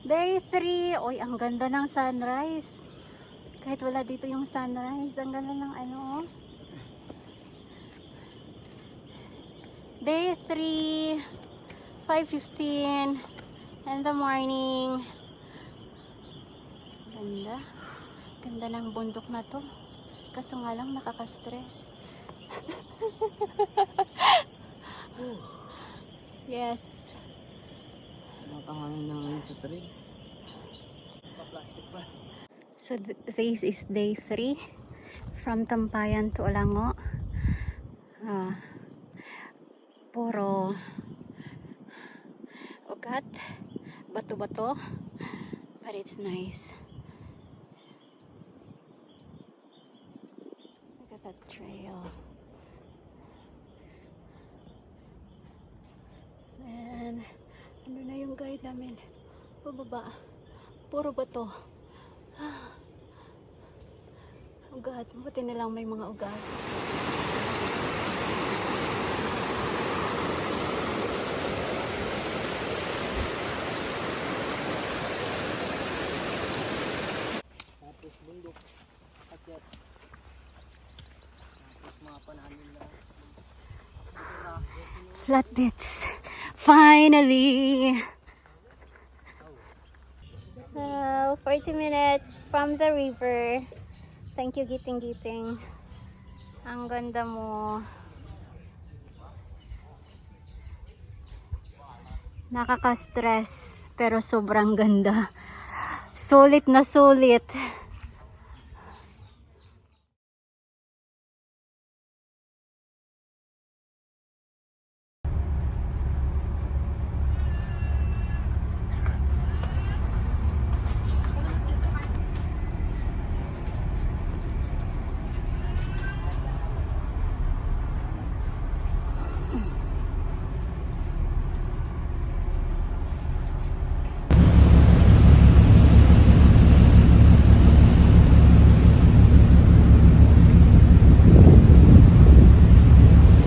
Day 3. Oy, ang ganda ng sunrise. Kahit wala dito yung sunrise, ang ganda ng ano. Day 3, 5:15 in the morning. Ganda. Ganda ng bundok na to. Kaso nga lang nakaka-stress. Yes. Nakahangin na sa tree. Pa-plastic pa. So this is day 3 from Tampayan to Olango. Puro ugat, bato-bato, but it's nice. Look at that trail. And ano na yung guide namin? Pababa. Puro bato. Ugat. Buti nilang may mga ugat. Tapos bundok. Akyat. Tapos mga pananin lang. Flatbeds. Finally! 40 minutes from the river. Thank you, Giting. Ang ganda mo. Nakaka-stress, pero sobrang ganda. Sulit na sulit.